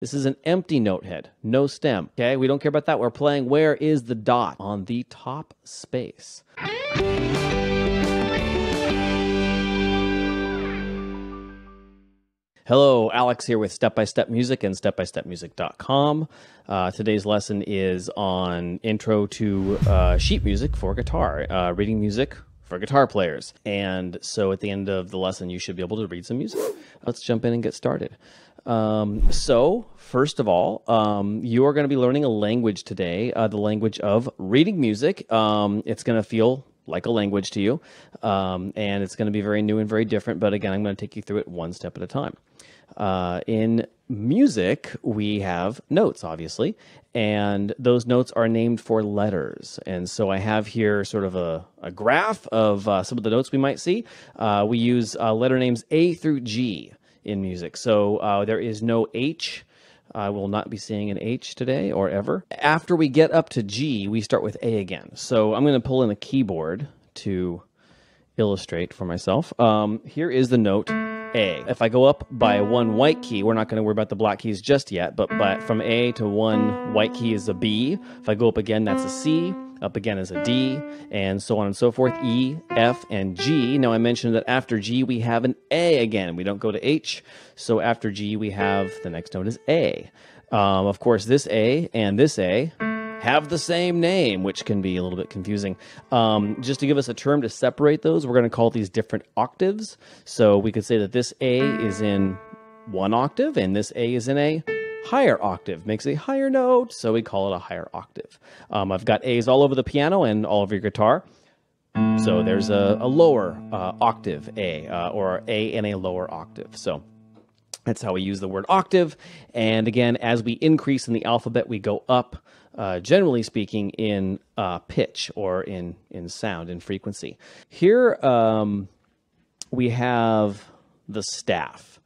This is an empty note head, no stem. Okay, we don't care about that. We're playing where is the dot on the top space. Hello, Alex here with Step by Step Music and stepbystepmusic.com. Today's lesson is on intro to sheet music for guitar, reading music for guitar players. And so at the end of the lesson, you should be able to read some music. Let's jump in and get started. So first of all, you are going to be learning a language today, the language of reading music. It's going to feel like a language to you, and it's going to be very new and very different. But again, I'm going to take you through it one step at a time. In music, we have notes, obviously, and those notes are named for letters. And so I have here sort of a graph of some of the notes we might see. We use letter names A through G in music. So there is no H. I will not be seeing an H today or ever. After we get up to G, we start with A again. So I'm going to pull in the keyboard to illustrate for myself. Here is the note A. If I go up by one white key, we're not going to worry about the black keys just yet, but from A to one white key is a B. If I go up again, that's a C. Up again is a D, and so on and so forth, E, F, and G. Now, I mentioned that after G, we have an A again. We don't go to H, so after G, we have the next note is A. Of course, this A and this A have the same name, which can be a little bit confusing. Just to give us a term to separate those, we're going to call these different octaves. So we could say that this A is in one octave, and this A is in a higher octave, makes a higher note, so we call it a higher octave. I've got A's all over the piano and all over your guitar. So there's a lower octave A, or A in a lower octave. So that's how we use the word octave. And again, as we increase in the alphabet, we go up, generally speaking, in pitch or in sound, in frequency. Here we have the staff.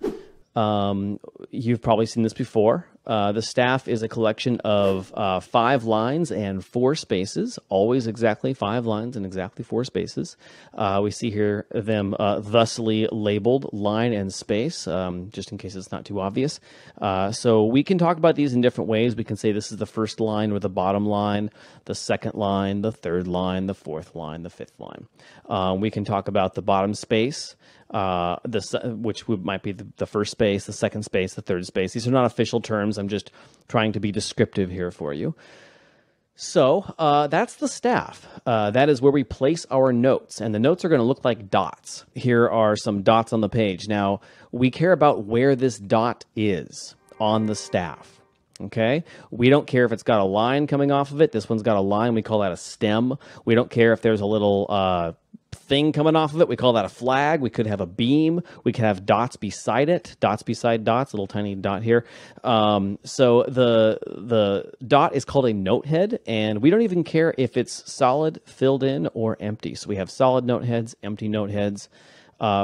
You've probably seen this before. The staff is a collection of 5 lines and 4 spaces, always exactly 5 lines and exactly 4 spaces. We see here them thusly labeled line and space, just in case it's not too obvious. So we can talk about these in different ways. We can say this is the first line or the bottom line, the second line, the third line, the fourth line, the fifth line. We can talk about the bottom space, which might be the first space, the second space, the third space. These are not official terms. I'm just trying to be descriptive here for you. So that's the staff. That is where we place our notes, and the notes are going to look like dots. Here are some dots on the page. Now, we care about where this dot is on the staff. Okay, we don't care if it's got a line coming off of it. This one's got a line. We call that a stem. We don't care if there's a little thing coming off of it. We call that a flag. We could have a beam. We could have dots beside it. Dots beside dots. Little tiny dot here. So the dot is called a note head, and we don't even care if it's solid, filled in, or empty. So we have solid note heads, empty note heads.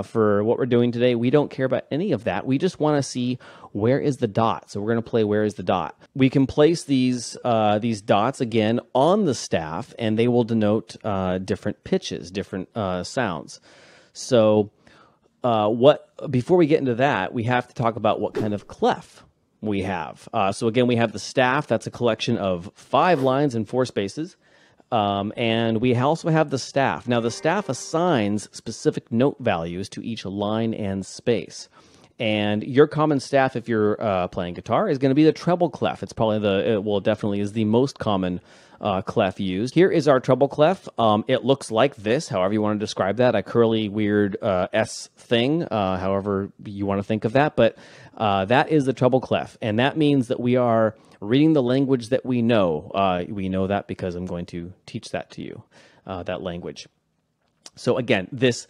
For what we're doing today, we don't care about any of that. We just want to see where is the dot. So we're going to play where is the dot. We can place these dots again on the staff, and they will denote different pitches, different sounds. So before we get into that, we have to talk about what kind of clef we have. So again, we have the staff. That's a collection of 5 lines and 4 spaces. And we also have the staff. Now, the staff assigns specific note values to each line and space. And your common staff, if you're playing guitar, is going to be the treble clef. It's probably definitely is the most common clef used. Here is our treble clef. It looks like this, however you want to describe that, a curly, weird S thing, however you want to think of that. But that is the treble clef. And that means that we are reading the language that we know. We know that because I'm going to teach that to you, that language. So again, this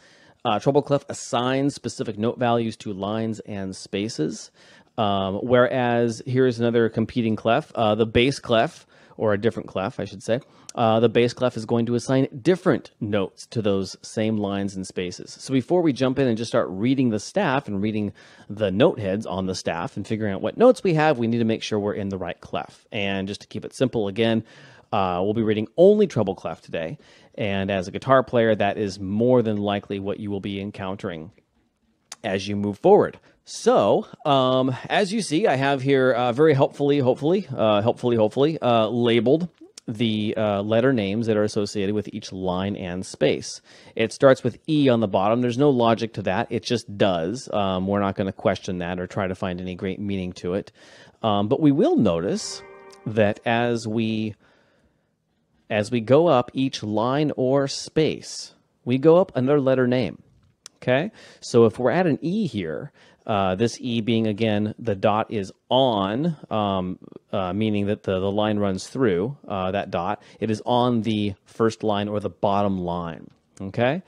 treble clef assigns specific note values to lines and spaces, whereas here's another competing clef, the bass clef, or a different clef, I should say. The bass clef is going to assign different notes to those same lines and spaces. So before we jump in and just start reading the staff and reading the note heads on the staff and figuring out what notes we have, we need to make sure we're in the right clef. And just to keep it simple again, we'll be reading only treble clef today. And as a guitar player, that is more than likely what you will be encountering. as you move forward. So, as you see, I have here very helpfully, hopefully, labeled the letter names that are associated with each line and space. It starts with E on the bottom. There's no logic to that. It just does. We're not going to question that or try to find any great meaning to it. But we will notice that as we go up each line or space, we go up another letter name. Okay, so if we're at an E here, this E being, again, the dot is on, meaning that the line runs through that dot. It is on the first line or the bottom line. Okay,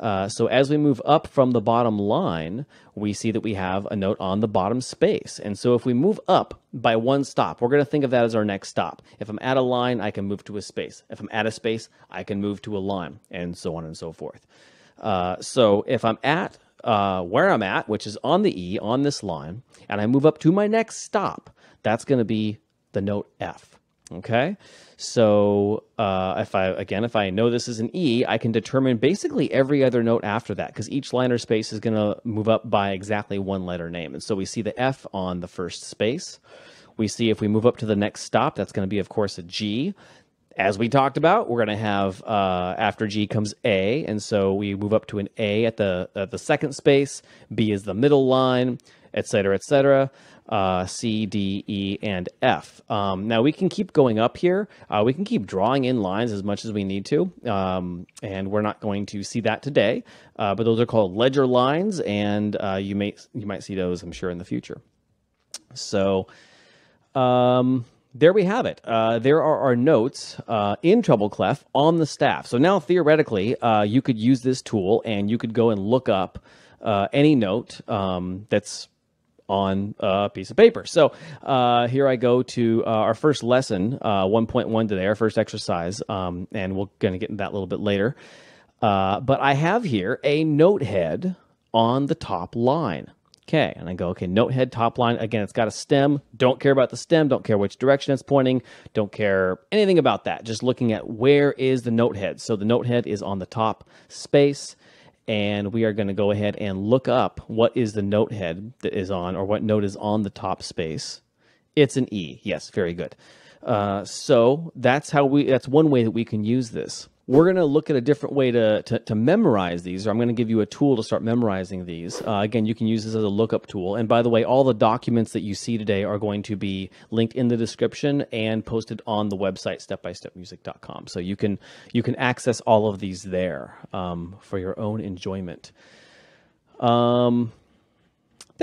so as we move up from the bottom line, we see that we have a note on the bottom space. And so if we move up by one stop, we're going to think of that as our next stop. If I'm at a line, I can move to a space. If I'm at a space, I can move to a line, and so on and so forth. So if I'm at where I'm at, which is on the E, on this line, and I move up to my next stop, that's going to be the note F. Okay? So if I know this is an E, I can determine basically every other note after that, because each line or space is going to move up by exactly one letter name. And so we see the F on the first space. We see if we move up to the next stop, that's going to be, of course, a G. As we talked about, we're going to have, after G comes A, and so we move up to an A at the second space. B is the middle line, et cetera, et cetera. C, D, E, and F. Now, we can keep going up here. We can keep drawing in lines as much as we need to, and we're not going to see that today. But those are called ledger lines, and you might see those, I'm sure, in the future. So, there we have it. There are our notes in Treble Clef on the staff. So now, theoretically, you could use this tool and you could go and look up any note that's on a piece of paper. So here I go to our first lesson, 1.1 today, our first exercise, and we're going to get into that a little bit later. But I have here a note head on the top line. Okay, and I go, okay, note head, top line. Again, it's got a stem. Don't care about the stem. Don't care which direction it's pointing. Don't care anything about that. Just looking at where is the note head. So the note head is on the top space, and we are going to go ahead and look up what is the note head that is on, or what note is on the top space. It's an E. Yes, very good. So that's one way that we can use this. We're going to look at a different way to memorize these, or I'm going to give you a tool to start memorizing these. Again, you can use this as a lookup tool. And by the way, all the documents that you see today are going to be linked in the description and posted on the website, stepbystepmusic.com. So you can access all of these there for your own enjoyment. There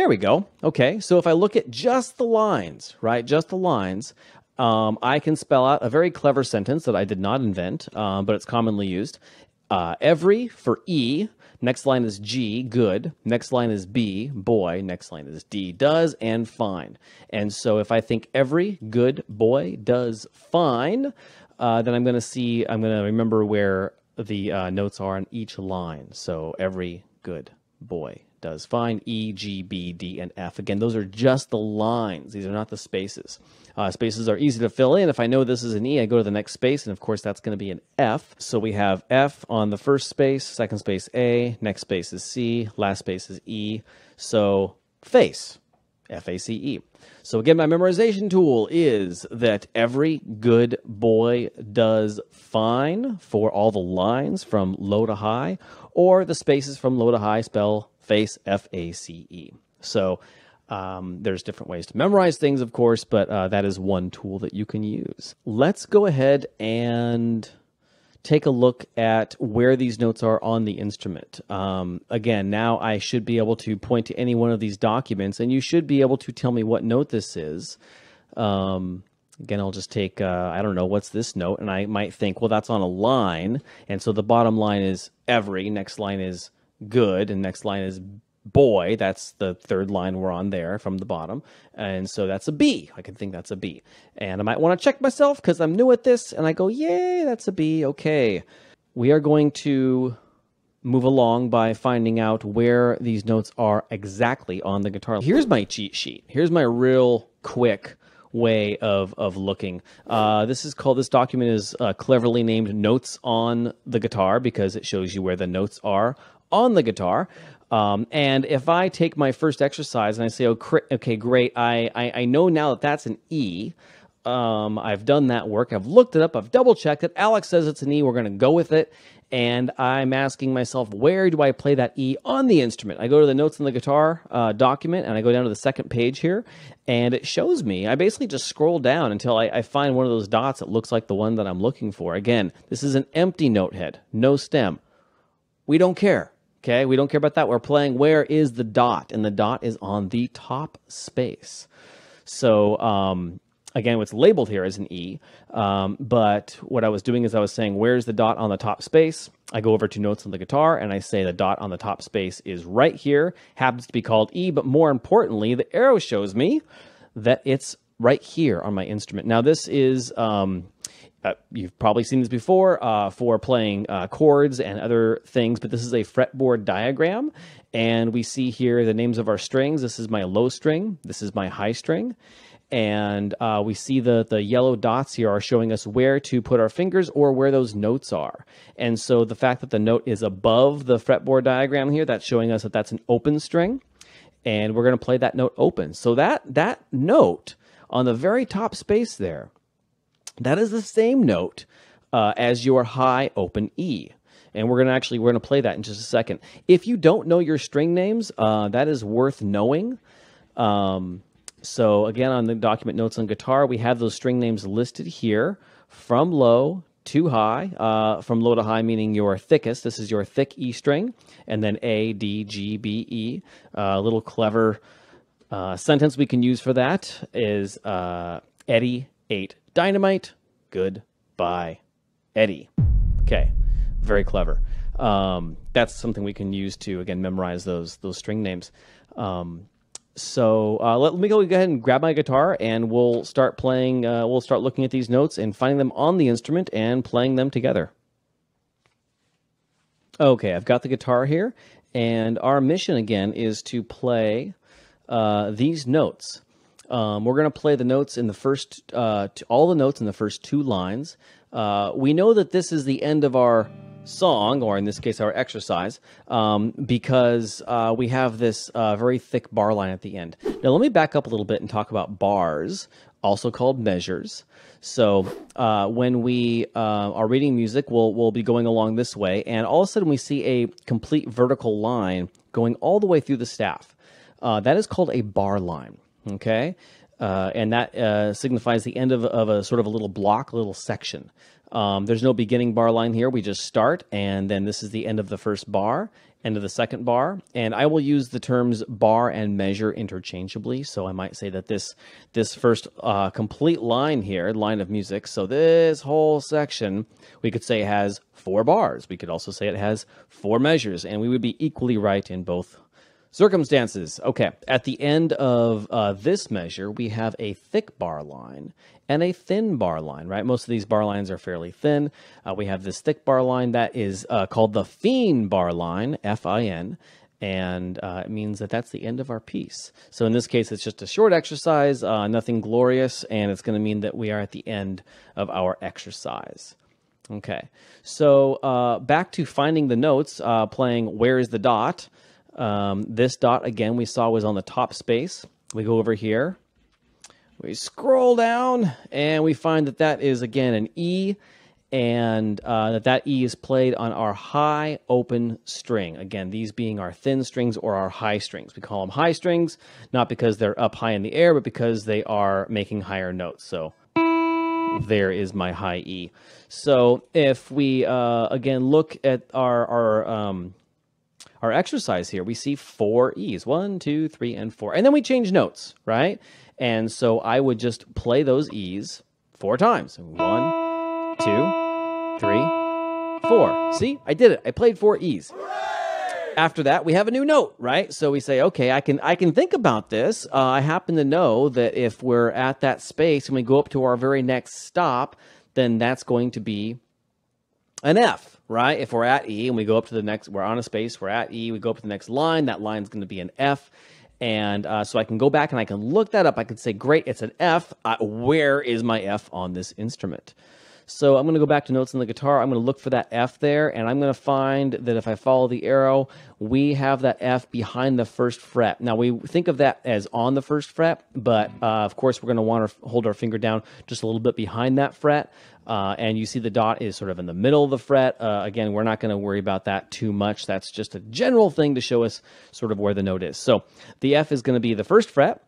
we go. Okay, so if I look at just the lines, right, just the lines, I can spell out a very clever sentence that I did not invent, but it's commonly used. Every for E, next line is G, good. Next line is B, boy. Next line is D, does, and fine. And so if I think every good boy does fine, then I'm going to remember where the notes are on each line. So every good boy does fine. E, G, B, D, and F. Again, those are just the lines. These are not the spaces. Spaces are easy to fill in. If I know this is an E, I go to the next space, and of course that's going to be an F. So we have F on the first space, second space A, next space is C, last space is E. So face, F-A-C-E. So again, my memorization tool is that every good boy does fine for all the lines from low to high, or the spaces from low to high spell face, F-A-C-E. So there's different ways to memorize things, of course, but that is one tool that you can use. Let's go ahead and take a look at where these notes are on the instrument. Again, now I should be able to point to any one of these documents, and you should be able to tell me what note this is. Again, I'll just take, I don't know, what's this note? And I might think, well, that's on a line. And so the bottom line is every, next line is good, and next line is boy. That's the third line we're on there from the bottom. And so that's a B. I can think that's a B. And I might want to check myself because I'm new at this. And I go, yay, that's a B. Okay. We are going to move along by finding out where these notes are exactly on the guitar. Here's my cheat sheet. Here's my real quick way of looking. This document is cleverly named Notes on the Guitar because it shows you where the notes are on the guitar. And if I take my first exercise and I say, okay, great, I know now that that's an E. I've done that work. I've looked it up. I've double checked it. Alex says it's an E. We're going to go with it. And I'm asking myself, where do I play that E on the instrument? I go to the notes on the guitar document, and I go down to the second page here, and it shows me. I basically just scroll down until I find one of those dots that looks like the one that I'm looking for. Again, this is an empty note head, no stem. We don't care, okay? We don't care about that. We're playing where is the dot, and the dot is on the top space. So, again, what's labeled here as an E, but what I was doing is I was saying, where's the dot on the top space? I go over to notes on the guitar, and I say the dot on the top space is right here, happens to be called E, but more importantly, the arrow shows me that it's right here on my instrument. Now, this is, you've probably seen this before for playing chords and other things, but this is a fretboard diagram, and we see here the names of our strings. This is my low string. This is my high string. And we see the yellow dots here are showing us where to put our fingers or where those notes are. And so the fact that the note is above the fretboard diagram here, that's showing us that that's an open string. And we're going to play that note open. So that note on the very top space there, that is the same note as your high open E. And we're going to play that in just a second. If you don't know your string names, that is worth knowing. So again, on the document notes on guitar, we have those string names listed here from low to high. From low to high meaning your thickest. This is your thick E string, and then A, D, G, B, E. A little clever sentence we can use for that is Eddie ate dynamite. Goodbye, Eddie. Okay, very clever. That's something we can use to, again, memorize those string names. So let me go ahead and grab my guitar, and we'll start playing. We'll start looking at these notes and finding them on the instrument and playing them together. Okay, I've got the guitar here, and our mission again is to play these notes. We're going to play the notes in the first, all the notes in the first two lines. We know that this is the end of our song, or in this case our exercise, because we have this very thick bar line at the end. Now let me back up a little bit and talk about bars, also called measures. So when we are reading music, we'll be going along this way, and all of a sudden we see a complete vertical line going all the way through the staff. That is called a bar line, okay? And that signifies the end of a sort of a little block, a little section. There's no beginning bar line here. We just start, and then this is the end of the first bar, end of the second bar. And I will use the terms bar and measure interchangeably. So I might say that this first complete line here, line of music, so this whole section, we could say has 4 bars. We could also say it has 4 measures, and we would be equally right in both circumstances. Okay, at the end of this measure, we have a thick bar line and a thin bar line, right? Most of these bar lines are fairly thin. We have this thick bar line that is called the fin bar line, F-I-N, and it means that that's the end of our piece. So in this case, it's just a short exercise, nothing glorious, and it's going to mean that we are at the end of our exercise. Okay, so back to finding the notes, playing Where is the Dot? This dot, again, we saw was on the top space. We go over here. We scroll down, and we find that that is, again, an E, and that E is played on our high open string. Again, these being our thin strings or our high strings. We call them high strings, not because they're up high in the air, but because they are making higher notes. So there is my high E. So if we, again, look at our exercise here, we see 4 E's, 1, 2, 3, and 4. And then we change notes, right? And so I would just play those E's 4 times. 1, 2, 3, 4. See, I did it. I played 4 E's. Hooray! After that, we have a new note, right? So we say, okay, I can think about this. I happen to know that if we're at that space and we go up to our very next stop, then that's going to be an F, right? If we're at E and we go up to the next, we're on a space, we're at E, we go up to the next line, that line's going to be an F. And so I can go back and I can look that up. I could say, great, it's an F. Where is my F on this instrument? So I'm going to go back to notes on the guitar. I'm going to look for that F there, and I'm going to find that if I follow the arrow, we have that F behind the first fret. Now, we think of that as on the first fret, but of course, we're going to want to hold our finger down just a little bit behind that fret. And you see the dot is sort of in the middle of the fret. Again, we're not going to worry about that too much. That's just a general thing to show us sort of where the note is. So the F is going to be the first fret.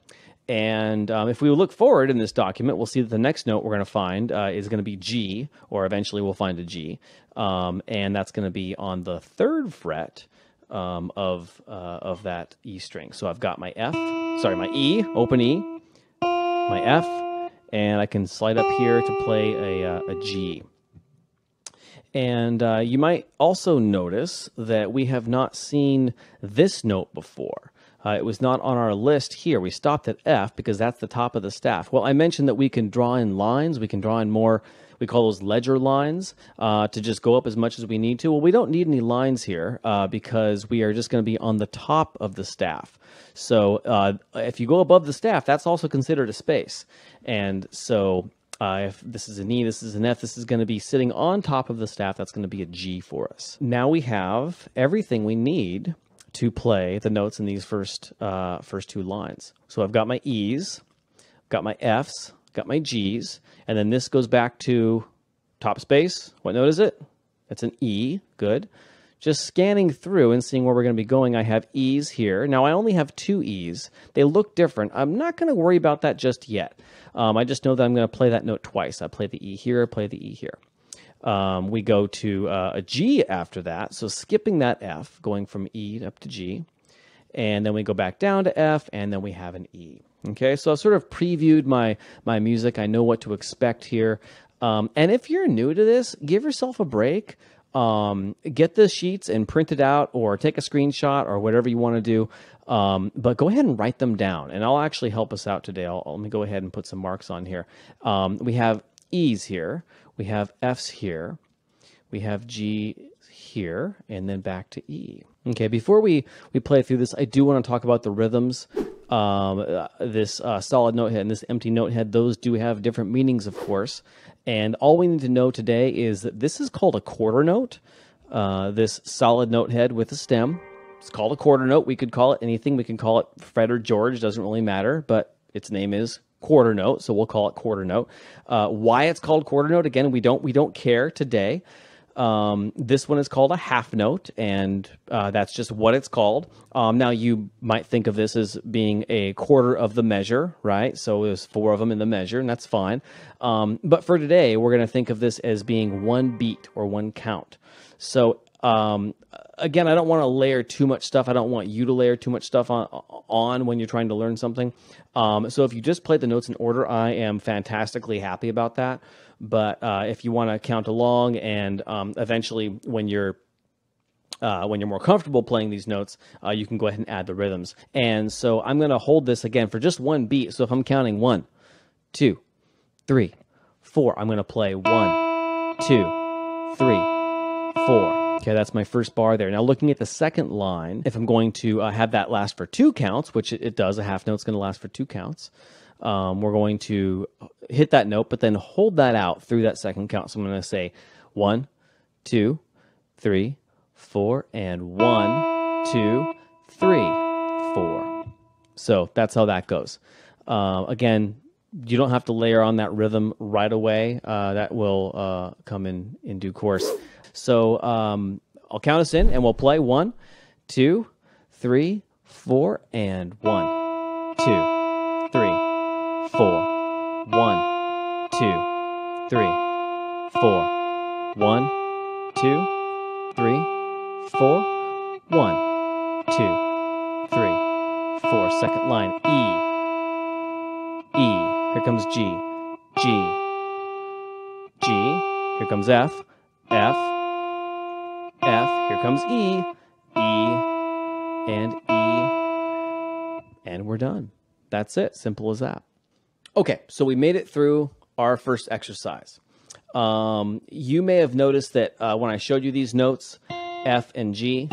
And if we look forward in this document, we'll see that the next note we're going to find is going to be G, or eventually we'll find a G. And that's going to be on the third fret of that E string. So I've got my my E, open E, my F, and I can slide up here to play a G. And you might also notice that we have not seen this note before. It was not on our list here. We stopped at F because that's the top of the staff. Well, I mentioned that we can draw in lines. We can draw in more, we call those ledger lines, to just go up as much as we need to. Well, we don't need any lines here because we are just going to be on the top of the staff. So if you go above the staff, that's also considered a space. And so if this is an E, this is an F, this is going to be sitting on top of the staff. That's going to be a G for us. Now we have everything we need to play the notes in these first two lines. So I've got my E's, got my F's, got my G's, and then this goes back to top space. What note is it? It's an E. Good. Just scanning through and seeing where we're going to be going, I have E's here. Now, I only have two E's. They look different. I'm not going to worry about that just yet. I just know that I'm going to play that note twice. I play the E here, I play the E here. We go to a G after that, so skipping that F, going from E up to G, and then we go back down to F, and then we have an E. Okay, so I've sort of previewed my music. I know what to expect here. And if you're new to this, give yourself a break. Get the sheets and print it out, or take a screenshot, or whatever you want to do. But go ahead and write them down, and I'll actually help us out today. Let me go ahead and put some marks on here. We have E's here. We have F's here, we have G here, and then back to E. Okay, before we play through this, I do want to talk about the rhythms. This solid note head and this empty note head, those do have different meanings, of course. And all we need to know today is that this is called a quarter note. This solid note head with a stem, it's called a quarter note. We could call it anything. We can call it Fred or George, doesn't really matter, but its name is quarter note, so we'll call it quarter note. Why it's called quarter note, again, we don't care today. This one is called a half note, and that's just what it's called. Now, you might think of this as being a quarter of the measure, right? So there's 4 of them in the measure, and that's fine. But for today, we're going to think of this as being 1 beat or 1 count. So again, I don't want to layer too much stuff. I don't want you to layer too much stuff on when you're trying to learn something. So if you just play the notes in order, I am fantastically happy about that. But if you want to count along, and eventually when you're more comfortable playing these notes, you can go ahead and add the rhythms. And so I'm going to hold this again for just 1 beat. So if I'm counting 1, 2, 3, 4, I'm going to play 1, 2, 3, 4. Okay, that's my first bar there. Now, looking at the second line, if I'm going to have that last for 2 counts, which it does, a half note's going to last for 2 counts, we're going to hit that note, but then hold that out through that second count. So I'm going to say 1, 2, 3, 4, and 1, 2, 3, 4. So that's how that goes. Again, you don't have to layer on that rhythm right away. That will come in due course. So I'll count us in, and we'll play 1, 2, 3, 4, and 1, 2, 3, 4, 1, 2, 3, 4, 1, 2, 3, 4, 1, 2, 3, 4. Second line, E, E. Here comes G, G, G. Here comes F, F, F. Here comes E, E, and we're done. That's it. Simple as that. Okay, so we made it through our first exercise. You may have noticed that when I showed you these notes, F and G,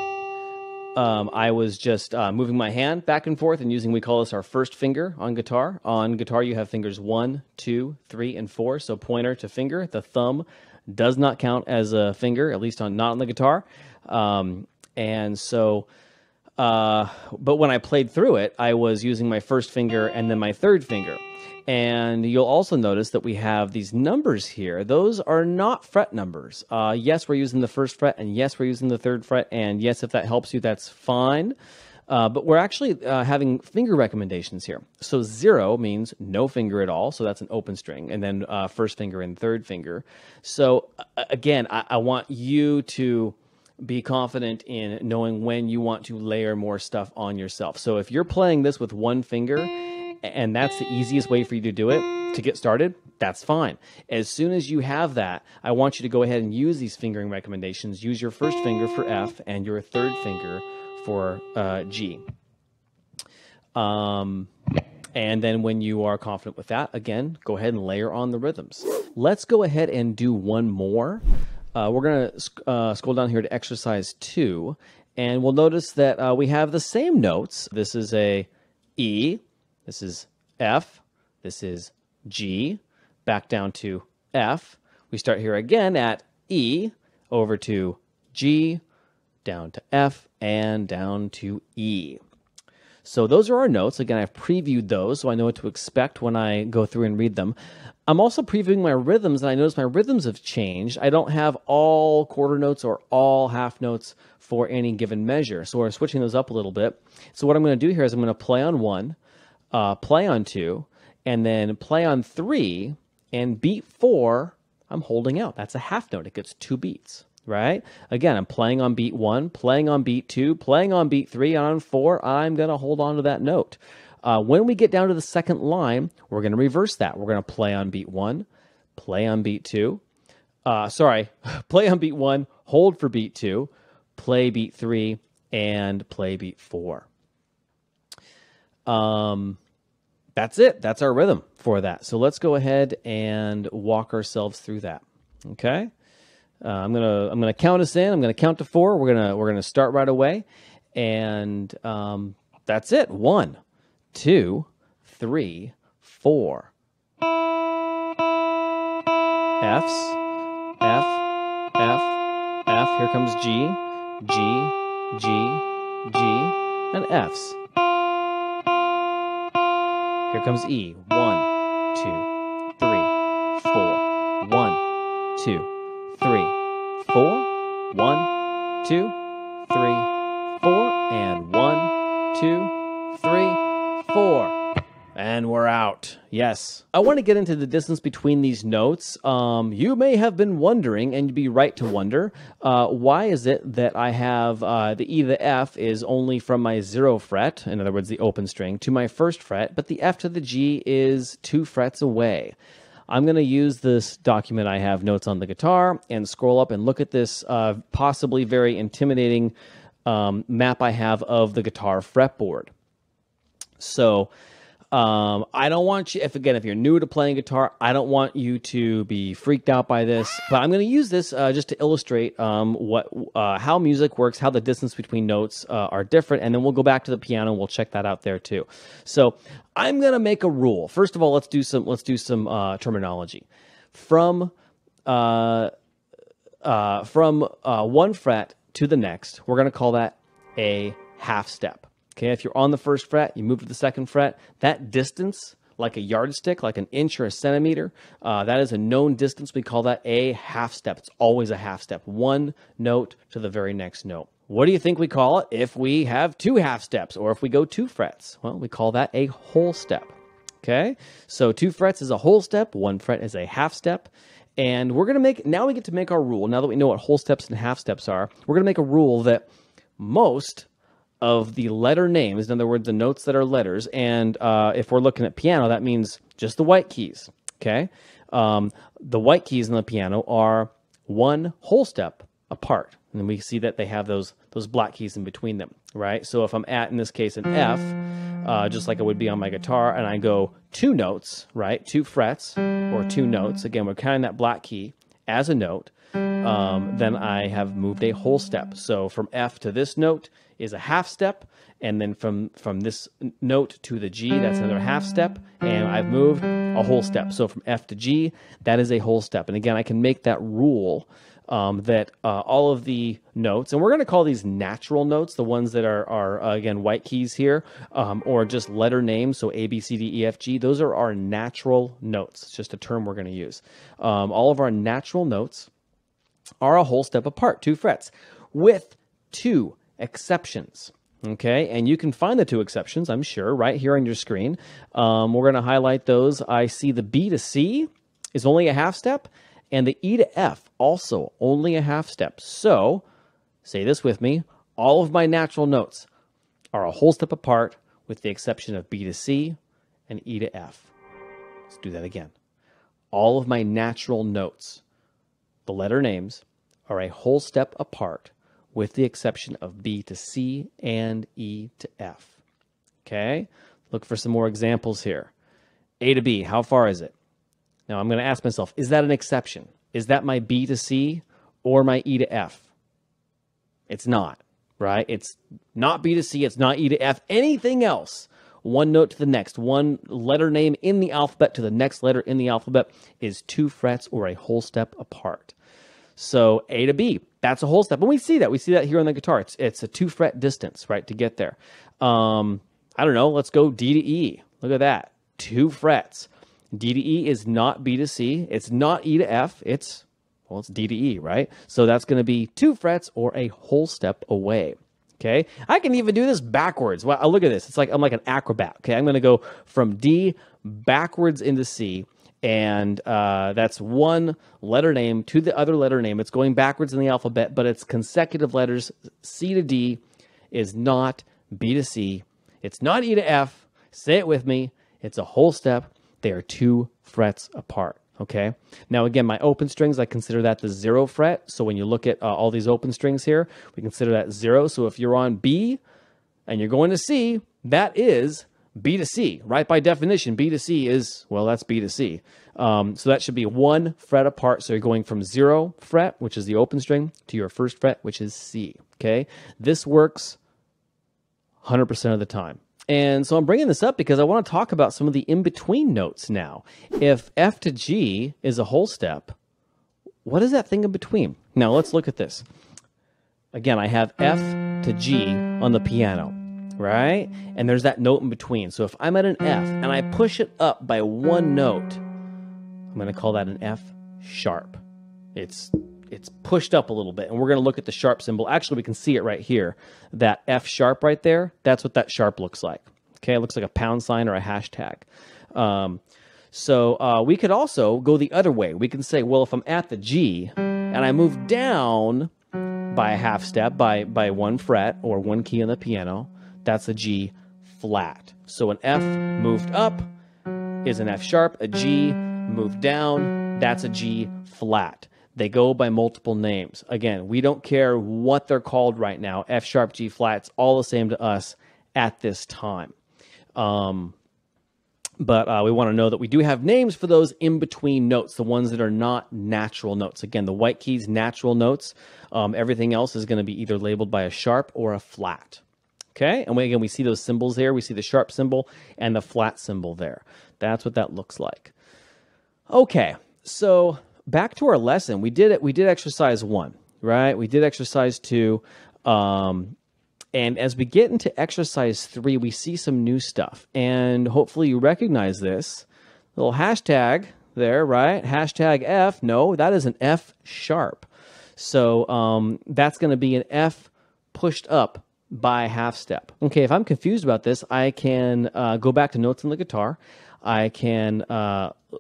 I was just moving my hand back and forth and using, we call this our first finger on guitar. On guitar, you have fingers 1, 2, 3, and 4. So pointer to finger. The thumb does not count as a finger, at least not on the guitar. And so, but when I played through it, I was using my first finger and then my third finger. And you'll also notice that we have these numbers here. Those are not fret numbers. Yes, we're using the first fret, and yes, we're using the third fret, and yes, if that helps you, that's fine. But we're actually having finger recommendations here. So 0 means no finger at all, so that's an open string, and then first finger and third finger. So again, I want you to be confident in knowing when you want to layer more stuff on yourself. So if you're playing this with one finger, and that's the easiest way for you to do it, to get started, that's fine. As soon as you have that, I want you to go ahead and use these fingering recommendations. Use your first finger for F and your third finger for G. And then when you are confident with that, again, go ahead and layer on the rhythms. Let's go ahead and do one more. We're going to scroll down here to exercise 2, and we'll notice that we have the same notes. This is a E. This is F, this is G, back down to F. We start here again at E, over to G, down to F, and down to E. So those are our notes. Again, I've previewed those, so I know what to expect when I go through and read them. I'm also previewing my rhythms, and I notice my rhythms have changed. I don't have all quarter notes or all half notes for any given measure, so we're switching those up a little bit. So what I'm going to do here is I'm going to play on 1, play on 2, and then play on 3, and beat 4, I'm holding out. That's a half note. It gets 2 beats, right? Again, I'm playing on beat 1, playing on beat 2, playing on beat 3, and on 4, I'm going to hold on to that note. When we get down to the second line, we're going to reverse that. We're going to play on beat 1, play on beat 2, play on beat 1, hold for beat 2, play beat 3, and play beat 4. That's it. That's our rhythm for that. So let's go ahead and walk ourselves through that. Okay. I'm gonna count us in. I'm gonna count to 4. We're gonna start right away, and that's it. 1, 2, 3, 4. F's, F, F, F. Here comes G, G, G, G, and F's. Here comes E. 1, 2, 3, 4. 1, 2, 3, 4. 1, 2, 3, 4. And 1, 2, 3, 4. And we're out. Yes. I want to get into the distance between these notes. You may have been wondering, and you'd be right to wonder, why is it that I have the E to the F is only from my 0 fret, in other words, the open string, to my first fret, but the F to the G is 2 frets away. I'm going to use this document I have notes on the guitar and scroll up and look at this possibly very intimidating map I have of the guitar fretboard. So I don't want you, if you're new to playing guitar, I don't want you to be freaked out by this, but I'm going to use this just to illustrate how music works, how the distance between notes are different, and then we'll go back to the piano and we'll check that out there too. So I'm going to make a rule. First of all, let's do some terminology. From one fret to the next, we're going to call that a half step. Okay, if you're on the first fret, you move to the second fret, that distance, like a yardstick, like an inch or a centimeter, that is a known distance. We call that a half step. It's always a half step. One note to the very next note. What do you think we call it if we have 2 half steps, or if we go 2 frets? Well, we call that a whole step. Okay, so 2 frets is a whole step, 1 fret is a half step. And we're going to now we get to make our rule. Now that we know what whole steps and half steps are, we're going to make a rule that most of the letter names, in other words, the notes that are letters, and if we're looking at piano, that means just the white keys, okay? The white keys on the piano are 1 whole step apart, and then we see that they have those black keys in between them, right? So if I'm at, in this case, an F, just like it would be on my guitar, and I go 2 notes, right? 2 frets, or 2 notes, again, we're counting that black key as a note, then I have moved a whole step. So from F to this note is a half step, and then from this note to the G, that's another half step, and I've moved a whole step. So from F to G, that is a whole step. And again, I can make that rule that all of the notes, and we're going to call these natural notes, the ones that are again, white keys here, or just letter names, so A, B, C, D, E, F, G, those are our natural notes. It's just a term we're going to use. All of our natural notes are a whole step apart, 2 frets, with 2 exceptions. Okay, and you can find the 2 exceptions, I'm sure, right here on your screen. We're going to highlight those. I see the B to C is only a half step, and the E to F also only a half step. So, say this with me, all of my natural notes are a whole step apart with the exception of B to C and E to F. Let's do that again. All of my natural notes, the letter names, are a whole step apart with the exception of B to C and E to F. Okay? Look for some more examples here. A to B, how far is it? Now I'm going to ask myself, is that an exception? Is that my B to C or my E to F? It's not, right? It's not B to C, it's not E to F. Anything else, one note to the next, one letter name in the alphabet to the next letter in the alphabet is 2 frets or a whole step apart. So A to B, that's a whole step. And we see that. We see that here on the guitar. It's a 2 fret distance, right, to get there. I don't know. Let's go D to E. Look at that. 2 frets. D to E is not B to C. It's not E to F. It's D to E, right? So that's going to be 2 frets or a whole step away. Okay. I can even do this backwards. Well, look at this. It's like I'm like an acrobat. Okay. I'm going to go from D backwards into C. And that's one letter name to the other letter name. It's going backwards in the alphabet, but it's consecutive letters. C to D is not B to C. It's not E to F. Say it with me. It's a whole step. They are 2 frets apart. Okay. Now, again, my open strings, I consider that the 0 fret. So when you look at all these open strings here, we consider that 0. So if you're on B and you're going to C, that is B to C, right? By definition, B to C is, well, that's B to C. So that should be 1 fret apart. So you're going from 0 fret, which is the open string, to your first fret, which is C. Okay. This works 100% of the time. And so I'm bringing this up because I want to talk about some of the in-between notes now. If F to G is a whole step, what is that thing in between? Now let's look at this. Again, I have F to G on the piano, right? And there's that note in between. So if I'm at an F and I push it up by 1 note, I'm going to call that an F sharp. It's pushed up a little bit, and we're going to look at the sharp symbol. Actually, we can see it right here. That F sharp right there, that's what that sharp looks like. Okay, it looks like a pound sign or a hashtag. So we could also go the other way. We can say, well, if I'm at the G and I move down by a half step, by 1 fret or 1 key on the piano, that's a G flat. So an F moved up is an F sharp. A G moved down, that's a G flat. They go by multiple names. Again, we don't care what they're called right now. F sharp, G flat, it's all the same to us at this time. But we want to know that we do have names for those in-between notes, the ones that are not natural notes. Again, the white keys, natural notes. Everything else is going to be either labeled by a sharp or a flat. Okay? And again, we see those symbols there. We see the sharp symbol and the flat symbol there. That's what that looks like. Okay, so back to our lesson. We did exercise 1, right? We did exercise 2. And as we get into exercise 3, we see some new stuff. And hopefully you recognize this little hashtag there, right? Hashtag F. No, that is an F sharp. So that's going to be an F pushed up by a half step. Okay, if I'm confused about this, I can go back to notes on the guitar. I can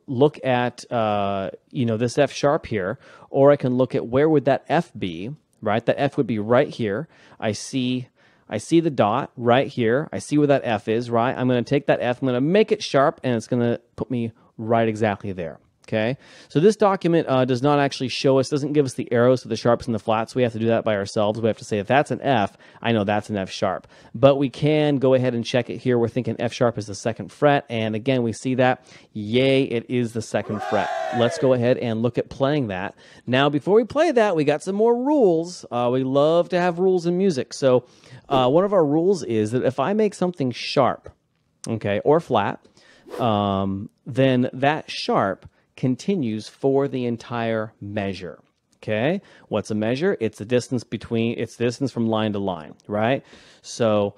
look at, this F sharp here, or I can look at where would that F be, right? That F would be right here. I see the dot right here. I see where that F is, right? I'm going to take that F, I'm going to make it sharp, and it's going to put me right exactly there. Okay, so this document does not actually show us, doesn't give us the arrows to the sharps and the flats. We have to do that by ourselves. We have to say, if that's an F, I know that's an F sharp. But we can go ahead and check it here. We're thinking F sharp is the 2nd fret. And again, we see that. Yay, it is the 2nd fret. Let's go ahead and look at playing that. Now, before we play that, we got some more rules. We love to have rules in music. So one of our rules is that if I make something sharp, okay, or flat, then that sharp continues for the entire measure. Okay, what's a measure? It's the distance from line to line, right? So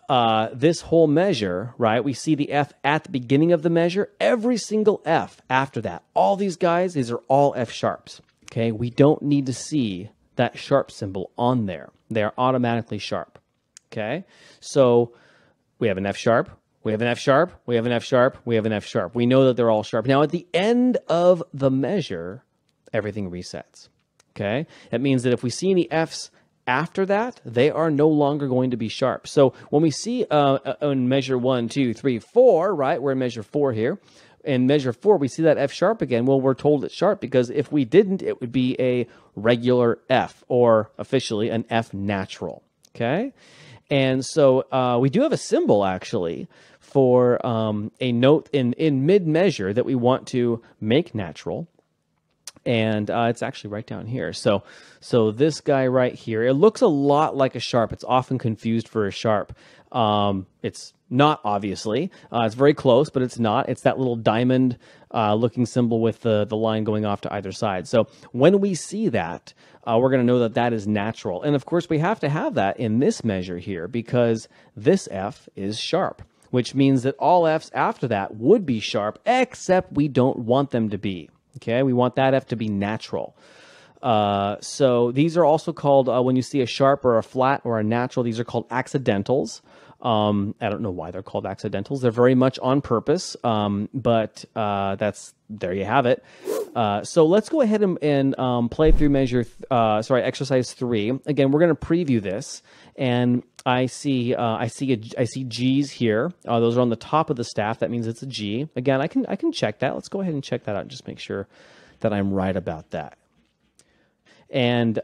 this whole measure, right? We see the F at the beginning of the measure. Every single F after that, all these guys, these are all F sharps. Okay, we don't need to see that sharp symbol on there. They are automatically sharp. Okay, so we have an F sharp. We have an F sharp, we have an F sharp, we have an F sharp. We know that they're all sharp. Now, at the end of the measure, everything resets, okay? That means that if we see any Fs after that, they are no longer going to be sharp. So when we see in measure 1, 2, 3, 4, right? We're in measure 4 here. In measure 4, we see that F sharp again. Well, we're told it's sharp because if we didn't, it would be a regular F, or officially an F natural, okay? And so we do have a symbol, actually, for a note in mid-measure that we want to make natural. And it's actually right down here. So this guy right here, it looks a lot like a sharp. It's often confused for a sharp. It's not, obviously. It's very close, but it's not. It's that little diamond looking symbol with the line going off to either side. So when we see that, we're going to know that that is natural. And of course, we have to have that in this measure here because this F is sharp, which means that all Fs after that would be sharp, except we don't want them to be. Okay, we want that F to be natural. So these are also called, when you see a sharp or a flat or a natural, these are called accidentals. I don't know why they're called accidentals. They're very much on purpose, but there you have it. So let's go ahead and play through exercise 3. Again, we're going to preview this, and I see G's here. Those are on the top of the staff. That means it's a G. Again, I can check that. Let's go ahead and check that out and just make sure that I'm right about that. And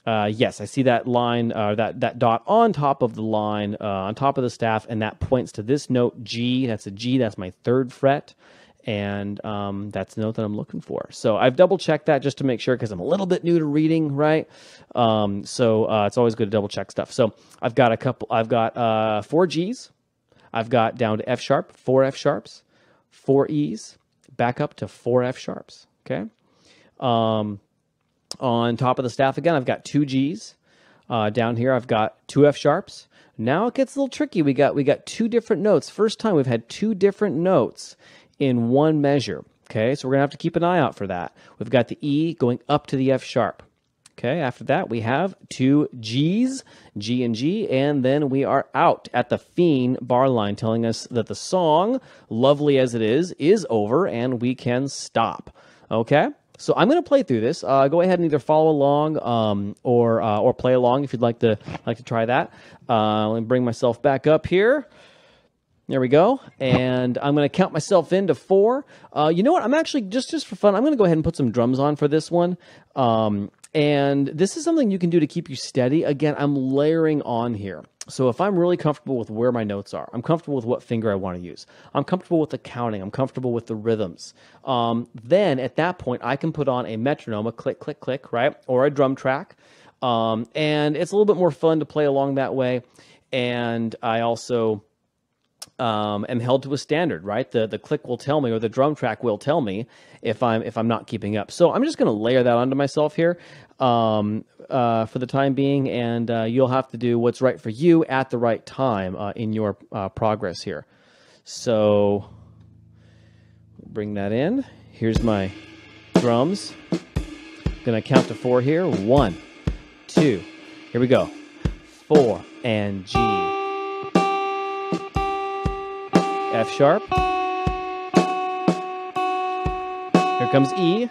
yes, I see that line, that dot on top of the line, on top of the staff, and that points to this note G. That's a G. That's my 3rd fret. And that's the note that I'm looking for. So I've double checked that just to make sure because I'm a little bit new to reading, right? So it's always good to double check stuff. So I've got 4 Gs. I've got down to F sharp, 4 F sharps, 4 E's, back up to 4 F sharps, okay? On top of the staff again, I've got 2 Gs. Down here, I've got 2 F sharps. Now it gets a little tricky. We got 2 different notes. First time we've had 2 different notes in one measure. Okay, so we're gonna have to keep an eye out for that. We've got the E going up to the F sharp. Okay, after that we have 2 G's, G and G, and then we are out at the Fiend bar line, telling us that the song, lovely as it is over, and we can stop. Okay, so I'm going to play through this. Go ahead and either follow along or play along if you'd like to try that. Let me bring myself back up here. There we go. And I'm going to count myself into 4. You know what? I'm actually, just for fun, I'm going to go ahead and put some drums on for this one. And this is something you can do to keep you steady. Again, I'm layering on here. So if I'm really comfortable with where my notes are, I'm comfortable with what finger I want to use, I'm comfortable with the counting, I'm comfortable with the rhythms, then at that point, I can put on a metronome, a click, click, click, right? Or a drum track. And it's a little bit more fun to play along that way. And I also am held to a standard, right? The click will tell me, or the drum track will tell me if I'm not keeping up. So I'm just going to layer that onto myself here for the time being, and you'll have to do what's right for you at the right time in your progress here. So bring that in. Here's my drums. Going to count to 4 here. 1, 2. Here we go. 4 and G. F sharp. Here comes E.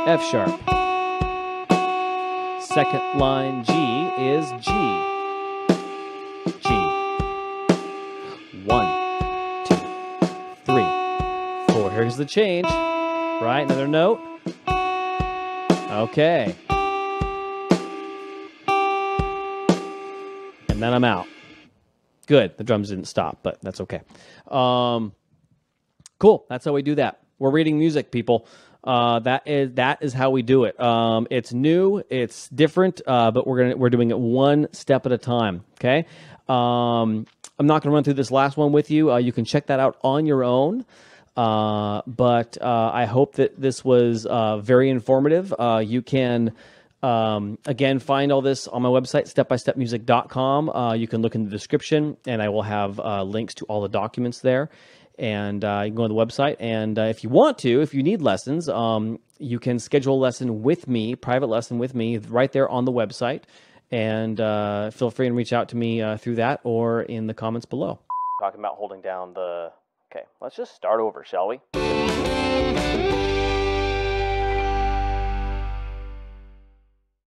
F sharp. Second line G is G. G. 1, 2, here's the change. Right, another note. Okay. And then I'm out. Good. The drums didn't stop, but that's okay. Cool. That's how we do that. We're reading music, people. That is how we do it. It's new, it's different, but we're doing it one step at a time. Okay. I'm not going to run through this last one with you. You can check that out on your own. But I hope that this was very informative. You can again find all this on my website, stepbystepmusic.com. You can look in the description, and I will have links to all the documents there. And you can go on the website. And if you want to, if you need lessons, you can schedule a lesson with me, private lesson with me, right there on the website. And feel free and reach out to me through that or in the comments below. Talking about holding down the... Okay, let's just start over, shall we?